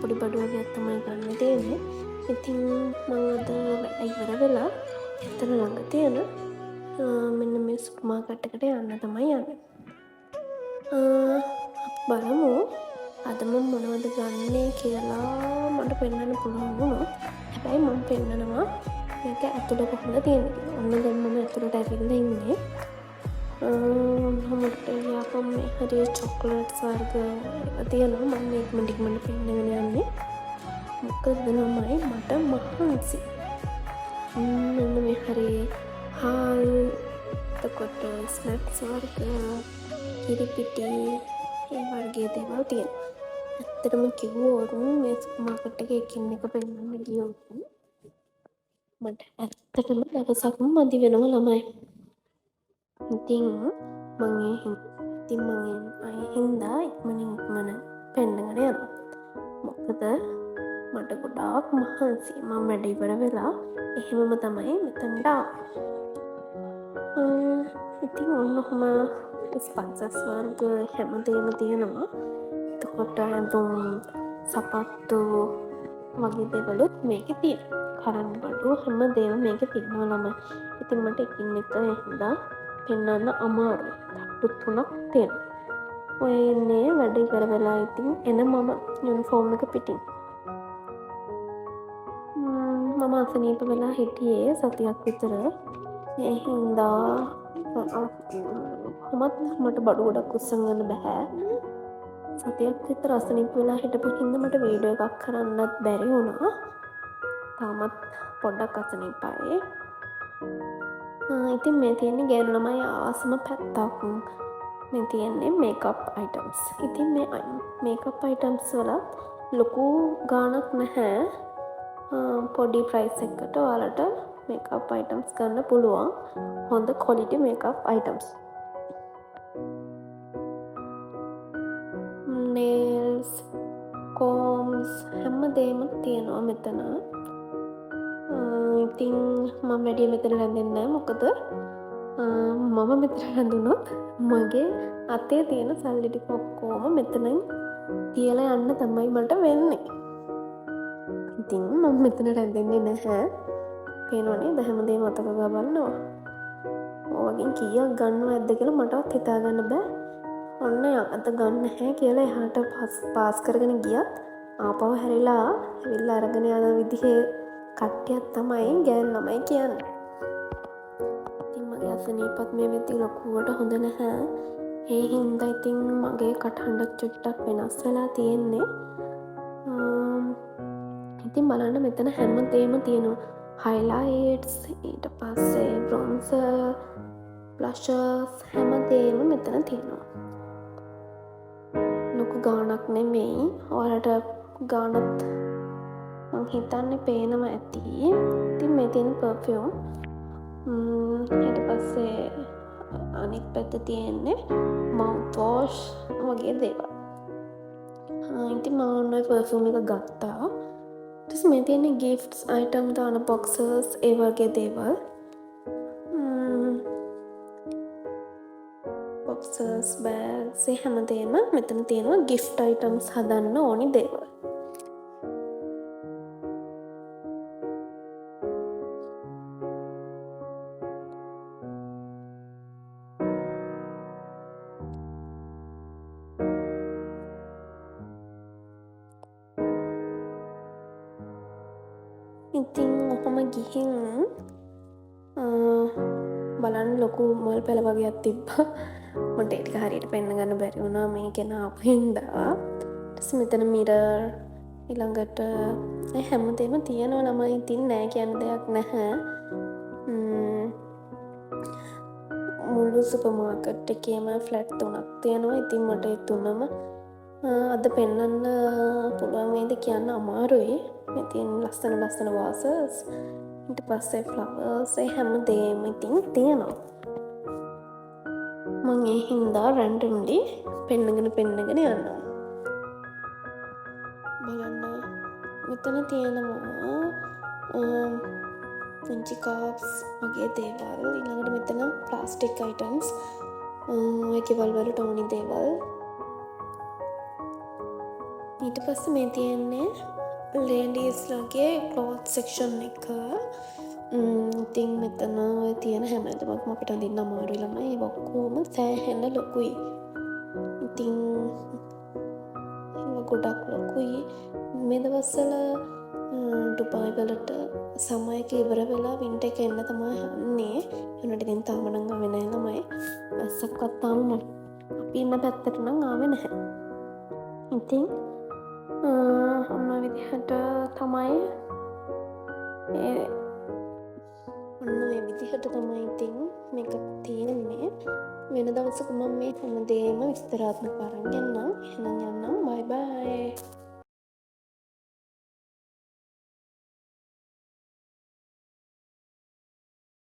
පොඩි බඩු වගේ තමයි ගන්න තියෙන්නේ. ඉතින් මම අද ඉවර වෙලා එතන ළඟ තියෙන මෙන්න මේ සුපර් මාකට් එකට යන්න තමයි යන්නේ. බලමු අද මම මොනවද ගන්නේ කියලා මට පෙන්වන්න පුළුවන් වුණොත්. හැබැයි මම පෙන්නනවා මේක ඇතුළ කොහොමද තියෙන්නේ කියලා. ඔන්න දැන් මම ඇතුළට ඇවිල්ලා ඉන්නේ. මට යාපම් මේ හරිය චොක්ලට්ස් වර්ග තියෙනවා. මම මේක ඉක්මනට පෙන්නගෙන යන්නේ. මොකද නමයි මට මහන්සි. මෙන්න මේ හරිය හාල් එතකොට ස්නැක්ස් වර්ග කිරිපිටි ඒ වර්ගේ දේවල් තියෙනවා. ඇත්තටම කිව්වොත් මේ සුපර් මාකට් එකේ එකින් එක පෙන්නන්න ගියොත් මට ඇත්තටම දවසක්ම මදි වෙනවා ළමයි. ඉතින් මම හින්දා ඉක්මනින් පෙන්නගෙන යනවා. මොකද මට ගොඩාක් මහන්සි. මම වැඩ ඉවර වෙලා එහෙමම තමයි මෙතනට ආවේ. ඉතින් ඔන්නෝම ස්පන්සස් වර්ග හැමදේම තියෙනවා. එතකොට ඇඳුම් සපත්තු වගේ දේවලුත් මේකේ තියෙනවා. කරන් බඩු හැමදේම මේකේ තියෙනවා ළමයි. ඉතින් මට එකින් එක හින්දා පෙන්වන්න අමාරුයි. තට්ටු 3ක් තියෙනවා. ඔය ඉන්නේ වැඩ ඉවර වෙලා ඉතින් එන මම යුනිෆෝම් එක පිටින්. මම අසනීප වෙලා හිටියේ සතියක් විතර. ඒ හින්දා මට බඩු ගොඩක් උස්සන් ගන්න බෑ. සතියක් විතර අසනීප වෙලා හිටපු හින්දා මට වීඩියෝ එකක් කරන්නත් බැරි වුණා. තාමත් පොඩ්ඩක් අසනීපයි. ඉතින් මේ තියෙන්නේ ගෑනු ළමයි ආසම පැත්තක්. මේ තියෙන්නේ මේකප් අයිටම්ස්. ඉතින් මේ මේකප් අයිටම්ස් වල ලොකු ගාණක් නැහැ. පොඩි ප්‍රයිස් එකකට ඔයාලට මේකප් අයිටම්ස් ගන්න පුළුවන්. හොඳ quality makeup items. nails, combs හැමදේම තියෙනවා මෙතන. ඉතින් මම වැඩි මෙතන රැඳෙන්නේ නැහැ. මොකද මම මෙතන රැඳුනොත් මගේ අතේ තියෙන සල්ලි ටික ඔක්කොම මෙතනින් තියලා යන්න තමයි මට වෙන්නේ. ඉතින් මම මෙතන රැඳෙන්නේ නැහැ. පේනවනේ හැමදේම අතක ගා බලනවා. ඕගෙන් කීයක් ගන්නවද කියලා මටවත් හිතා ගන්න බෑ. ඔන්න අත ගන්න නැහැ කියලා එහාට පාස් කරගෙන ගියත් ආපහු හැරිලා ඇවිල්ලා අරගෙන යන විදිහේ කට්ටියක් තමයි ගෑනු ළමයි කියන්නේ. ඉතින් මගේ අසනීපත් මේ වෙද්දි ලොකුවට හොඳ නැහැ. ඒ හින්දා ඉතින් මගේ කටහඬ චුට්ටක් වෙනස් වෙලා තියෙන්නේ. ඉතින් බලන්න මෙතන හැමදේම තියෙනවා. highlights ඊට පස්සේ bronzer blushes හැමදේම මෙතන තියෙනවා. ලොකු ගාණක් නෙමෙයි. ඔයාලට ගාණත් මං හිතන්නේ පේනවා ඇති. ඉතින් මේ තියෙන perfume ඊට පස්සේ අනිත් පැත්ත තියෙන්නේ mouth wash වගේ දේවල්. ඉතින් මම ඔන්න perfume එක ගත්තා. ඊට මේ තියෙන්නේ gifts item දාන boxes ඒ වගේ දේවල්. boxes bags හැමදේම මෙතන තියෙනවා. gift items හදන්න ඕනි දේවල්. ඉතින් ඔහොම ගිහින් බලන්න ලොකු මල් පැල වගේක් තිබ්බා. මට ඒක හරියට පෙන්න ගන්න බැරි වුණා මේ කෙන ආපු හින්දා. ඊට මෙතන මිරර් ඊළඟට හැමදේම තියෙනවා ළමයි. ඉතින් නෑ කියන්න දෙයක් නැහැ. මුළු සුපර් මාකට් එකේම ෆ්ලැට් 3ක් තියෙනවා. ඉතින් මට ඒ තුනම අද පෙන්වන්න පුළුවන් වේද කියන්න අමාරුයි. මේ තියෙන ලස්සන වාසස් ඊට පස්සේ ෆ්ලවර්ස් හැමදේම ඉතින් තියෙනවා. මම ඒ හින්දා රැන්ඩම්ලි පෙන්නගෙන යනවා. බලන්න මෙතන තියෙනවා පුංචි කප්ස් වගේ දේවල්. ඊළඟට මෙතන ප්ලාස්ටික් අයිටම්ස් ඔය කෙවල් වලට ඕනි දේවල්. ඊට පස්සේ මේ තියෙන්නේ ලේඩීස්ලගේ ක්ලෝත් සෙක්ෂන් එක. ඉතින් මෙතන ඔය තියෙන හැමදමක්ම අපිට අඳින්න අමාරුයි ළමයි. ඒ ඔක්කොම සෑහෙන ලොකුයි. ඉතින් ගොඩක් ලොකුයි. මේ දවස්වල ඩුබායි වලට සමර් එක ඉවර වෙලා වින්ටර් එක එන්න තමයි යන්නේ. ඒනට ඉතින් තාම නම් ආවේ නැහැ ළමයි. වැස්සක්වත් තාම අපි ඉන්න පැත්තට නම් ආවේ නැහැ. ඉතින් ඔන්න විදිහට තමයි ඉතින් මේක තියෙන්නේ. වෙන දවසක මම මේ හැමදේම විස්තරාත්මකව අරන් එන්නම්. එහෙනම් යන්නම්. බයි බයි.